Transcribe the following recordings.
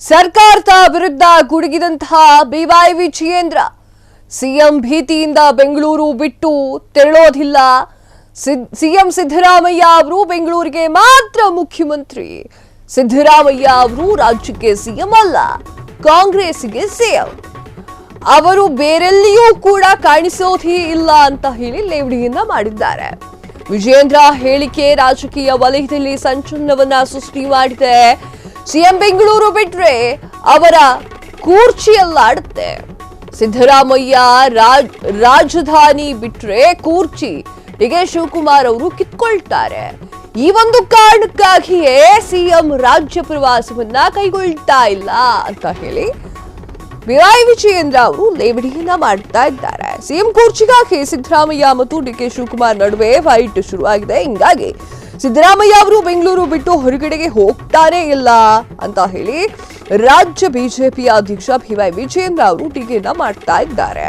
ಸರ್ಕಾರದ ವಿರುದ್ಧ ಗುಡುಗಿದಂತಹ B Y Vijayendra CM ಭೀತಿಯಿಂದ ಬೆಂಗಳೂರು ಬಿಟ್ಟು ತೆರಳೋದಿಲ್ಲ. ಸಿಎಂ ಸಿದ್ದರಾಮಯ್ಯ ಅವರು ಬೆಂಗಳೂರಿಗೆ ಮಾತ್ರ ಮುಖ್ಯಮಂತ್ರಿ. ಸಿದ್ದರಾಮಯ್ಯ ಅವರು ರಾಜ್ಯಕ್ಕೆ ಸಿಎಂ ಅಲ್ಲ, ಕಾಂಗ್ರೆಸ್ಗೆ ಸಿಎಂ. ಅವರು ಬೇರೆಲ್ಲಿಯೂ ಕೂಡ ಕಾಣಿಸೋದೇ ಇಲ್ಲ ಅಂತ ಹೇಳಿ ಲೇವಡಿಯನ್ನ ಮಾಡಿದ್ದಾರೆ. ವಿಜಯೇಂದ್ರ ಹೇಳಿಕೆ ರಾಜಕೀಯ ವಲಯದಲ್ಲಿ ಸಂಚಲನವನ್ನ ಸೃಷ್ಟಿ ಮಾಡಿದೆ. ಸಿಎಂ ಬೆಂಗಳೂರು ಬಿಟ್ರೆ ಅವರ ಕೂರ್ಚಿಯಲ್ಲಾಡುತ್ತೆ. ಸಿದ್ದರಾಮಯ್ಯ ರಾಜಧಾನಿ ಬಿಟ್ರೆ ಕೂರ್ಚಿ ಡಿಕೆ ಶಿವಕುಮಾರ್ ಅವರು ಕಿತ್ಕೊಳ್ತಾರೆ. ಈ ಒಂದು ಕಾರಣಕ್ಕಾಗಿಯೇ ಸಿಎಂ ರಾಜ್ಯ ಪ್ರವಾಸವನ್ನ ಕೈಗೊಳ್ತಾ ಇಲ್ಲ ಅಂತ ಹೇಳಿ ಬಿವೈ ವಿಜಯೇಂದ್ರ ಅವರು ಲೇವಡಿಯನ್ನ ಮಾಡ್ತಾ ಇದ್ದಾರೆ. ಸಿಎಂ ಕುರ್ಚಿಗಾಗಿ ಸಿದ್ದರಾಮಯ್ಯ ಮತ್ತು ಡಿಕೆ ಶಿವಕುಮಾರ್ ನಡುವೆ ಫೈಟ್ ಶುರುವಾಗಿದೆ. ಹಿಂಗಾಗಿ ಸಿದ್ದರಾಮಯ್ಯ ಅವರು ಬೆಂಗಳೂರು ಬಿಟ್ಟು ಹೊರಗಡೆಗೆ ಹೋಗ್ತಾನೆ ಇಲ್ಲ ಅಂತ ಹೇಳಿ ರಾಜ್ಯ ಬಿಜೆಪಿ ಅಧ್ಯಕ್ಷ ಬಿವೈ ವಿಜಯೇಂದ್ರ ಅವರು ಟೀಕೆಯನ್ನ ಮಾಡ್ತಾ ಇದ್ದಾರೆ.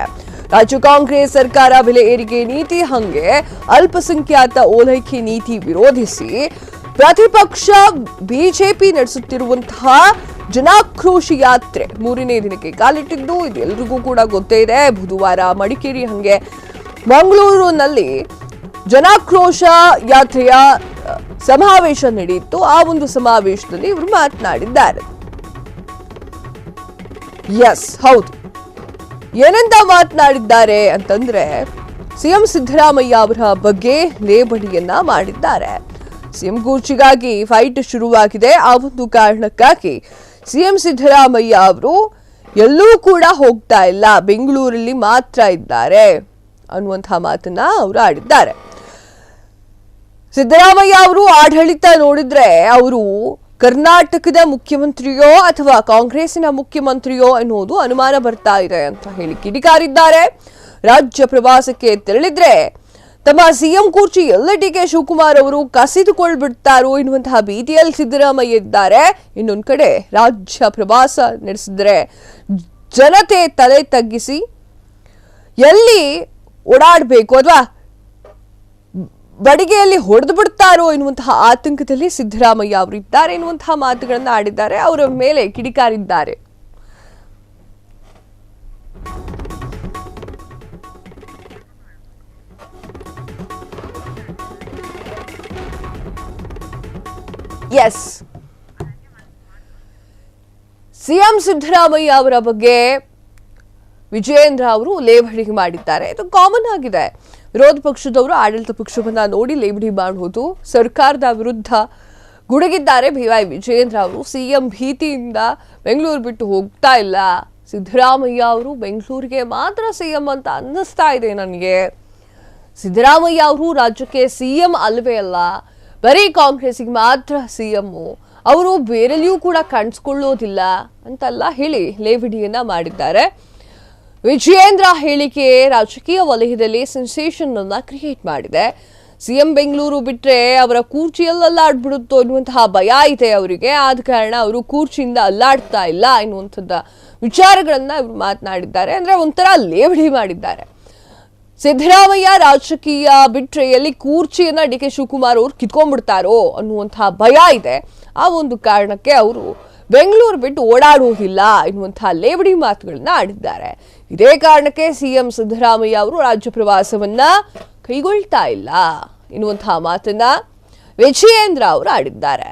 ರಾಜ್ಯ ಕಾಂಗ್ರೆಸ್ ಸರ್ಕಾರ ಬೆಲೆ ಏರಿಕೆ ನೀತಿ ಹಂಗೆ ಅಲ್ಪಸಂಖ್ಯಾತ ಓಲೈಕೆ ನೀತಿ ವಿರೋಧಿಸಿ ಪ್ರತಿಪಕ್ಷ ಬಿಜೆಪಿ ನಡೆಸುತ್ತಿರುವಂತಹ ಜನಾಕ್ರೋಶ ಯಾತ್ರೆ 3ನೇ ದಿನಕ್ಕೆ ಕಾಲಿಟ್ಟಿದ್ದು ಇದು ಎಲ್ರಿಗೂ ಕೂಡ ಗೊತ್ತೇ ಇದೆ. ಬುಧವಾರ ಮಡಿಕೇರಿ ಹಂಗೆ ಮಂಗಳೂರಿನಲ್ಲಿ ಜನಾಕ್ರೋಶ ಯಾತ್ರೆಯ ಸಮಾವೇಶ ನಡೆಯಿತು. ಆ ಒಂದು ಸಮಾವೇಶದಲ್ಲಿ ಇವರು ಮಾತನಾಡಿದ್ದಾರೆ. ಎಸ್ ಹೌದು, ಏನಂತ ಮಾತನಾಡಿದ್ದಾರೆ ಅಂತಂದ್ರೆ ಸಿಎಂ ಸಿದ್ದರಾಮಯ್ಯ ಅವರ ಬಗ್ಗೆ ಲೇವಡಿಯನ್ನ ಮಾಡಿದ್ದಾರೆ. ಸಿಎಂ ಕುರ್ಚಿಗಾಗಿ ಫೈಟ್ ಶುರುವಾಗಿದೆ. ಆ ಒಂದು ಕಾರಣಕ್ಕಾಗಿ ಸಿಎಂ ಸಿದ್ದರಾಮಯ್ಯ ಅವರು ಎಲ್ಲೂ ಕೂಡ ಹೋಗ್ತಾ ಇಲ್ಲ, ಬೆಂಗಳೂರಲ್ಲಿ ಮಾತ್ರ ಇದ್ದಾರೆ ಅನ್ನುವಂತಹ ಮಾತನ್ನ ಅವರು ಆಡಿದ್ದಾರೆ. ಸಿದ್ದರಾಮಯ್ಯ ಅವರು ಆಡಳಿತ ನೋಡಿದ್ರೆ ಅವರು ಕರ್ನಾಟಕದ ಮುಖ್ಯಮಂತ್ರಿಯೋ ಅಥವಾ ಕಾಂಗ್ರೆಸ್ಸಿನ ಮುಖ್ಯಮಂತ್ರಿಯೋ ಎನ್ನುವುದು ಅನುಮಾನ ಬರ್ತಾ ಇದೆ ಅಂತ ಹೇಳಿ ಕಿಡಿಕಾರಿದ್ದಾರೆ. ರಾಜ್ಯ ಪ್ರವಾಸಕ್ಕೆ ತೆರಳಿದ್ರೆ ತಮ್ಮ ಸಿಎಂ ಕುರ್ಚಿ ಎಲ್ಲ ಡಿಕೆ ಶಿವಕುಮಾರ್ ಅವರು ಕಸಿದುಕೊಳ್ಬಿಡ್ತಾರೋ ಎನ್ನುವಂತಹ ಭೀತಿಯಲ್ಲಿ ಸಿದ್ದರಾಮಯ್ಯ ಇದ್ದಾರೆ. ಇನ್ನೊಂದು ಕಡೆ ರಾಜ್ಯ ಪ್ರವಾಸ ನಡೆಸಿದ್ರೆ ಜನತೆ ತಲೆ ತಗ್ಗಿಸಿ ಎಲ್ಲಿ ಓಡಾಡಬೇಕು ಅಥವಾ ಬಡಿಗೆಯಲ್ಲಿ ಹೊಡೆದು ಬಿಡ್ತಾರೋ ಎನ್ನುವಂತಹ ಆತಂಕದಲ್ಲಿ ಸಿದ್ದರಾಮಯ್ಯ ಅವರು ಇದ್ದಾರೆ ಎನ್ನುವಂತಹ ಮಾತುಗಳನ್ನ ಆಡಿದ್ದಾರೆ. ಅವರ ಮೇಲೆ ಕಿಡಿಕಾರಿದ್ದಾರೆ. ಎಸ್, ಸಿಎಂ ಸಿದ್ದರಾಮಯ್ಯ ಅವರ ಬಗ್ಗೆ ವಿಜಯೇಂದ್ರ ಅವರು ಲೇವಡಿ ಮಾಡಿದ್ದಾರೆ. ಇದು ಕಾಮನ್ ಆಗಿದೆ. ವಿರೋಧ ಪಕ್ಷದವರು ಆಡಳಿತ ಪಕ್ಷವನ್ನ ನೋಡಿ ಲೇವಡಿ ಮಾಡುವುದು. ಸರ್ಕಾರದ ವಿರುದ್ಧ ಗುಡುಗಿದ್ದಾರೆ ಬಿವೈ ವಿಜಯೇಂದ್ರ ಅವರು. ಸಿಎಂ ಭೀತಿಯಿಂದ ಬೆಂಗಳೂರು ಬಿಟ್ಟು ಹೋಗ್ತಾ ಇಲ್ಲ, ಸಿದ್ದರಾಮಯ್ಯ ಅವರು ಬೆಂಗಳೂರಿಗೆ ಮಾತ್ರ ಸಿಎಂ ಅಂತ ಅನ್ನಿಸ್ತಾ ಇದೆ ನನಗೆ. ಸಿದ್ದರಾಮಯ್ಯ ಅವರು ರಾಜ್ಯಕ್ಕೆ ಸಿಎಂ ಅಲ್ವೇ ಅಲ್ಲ, ಬರೀ ಕಾಂಗ್ರೆಸ್ಗೆ ಮಾತ್ರ ಸಿಎಂ, ಅವರು ಬೇರೆಲ್ಲಿಯೂ ಕೂಡ ಕಾಣಿಸ್ಕೊಳ್ಳೋದಿಲ್ಲ ಅಂತೆಲ್ಲ ಹೇಳಿ ಲೇವಡಿಯನ್ನ ಮಾಡಿದ್ದಾರೆ. ವಿಜಯೇಂದ್ರ ಹೇಳಿಕೆ ರಾಜಕೀಯ ವಲಯದಲ್ಲಿ ಸೆನ್ಸೇಷನ್ ಅನ್ನ ಕ್ರಿಯೇಟ್ ಮಾಡಿದೆ. ಸಿಎಂ ಬೆಂಗಳೂರು ಬಿಟ್ರೆ ಅವರ ಕೂರ್ಚಿಯಲ್ಲ ಅಲ್ಲಾಡ್ಬಿಡುತ್ತೋ ಎನ್ನುವಂತಹ ಭಯ ಇದೆ ಅವರಿಗೆ. ಆದ ಕಾರಣ ಅವರು ಕೂರ್ಚಿಯಿಂದ ಅಲ್ಲಾಡ್ತಾ ಇಲ್ಲ ಎನ್ನುವಂಥದ್ದು ವಿಚಾರಗಳನ್ನ ಇವರು ಮಾತನಾಡಿದ್ದಾರೆ. ಅಂದ್ರೆ ಒಂಥರ ಲೇವಡಿ ಮಾಡಿದ್ದಾರೆ. ಸಿದ್ದರಾಮಯ್ಯ ರಾಜಕೀಯ ಬಿಟ್ರೆ ಎಲ್ಲಿ ಕೂರ್ಚಿಯನ್ನ ಡಿಕೆ ಶಿವಕುಮಾರ್ ಅವರು ಕಿತ್ಕೊಂಡ್ಬಿಡ್ತಾರೋ ಅನ್ನುವಂತಹ ಭಯ ಇದೆ. ಆ ಒಂದು ಕಾರಣಕ್ಕೆ ಅವರು ಬೆಂಗಳೂರು ಬಿಟ್ಟು ಓಡಾಡುವುದಿಲ್ಲ ಎನ್ನುವಂತಹ ಲೇವಡಿ ಮಾತುಗಳನ್ನ ಆಡಿದ್ದಾರೆ. ಇದೇ ಕಾರಣಕ್ಕೆ ಸಿಎಂ ಸಿದ್ದರಾಮಯ್ಯ ಅವರು ರಾಜ್ಯ ಪ್ರವಾಸವನ್ನ ಕೈಗೊಳ್ತಾ ಇಲ್ಲ ಎನ್ನುವಂತಹ ಮಾತನ್ನ ವಿಜಯೇಂದ್ರ ಅವರು ಆಡಿದ್ದಾರೆ.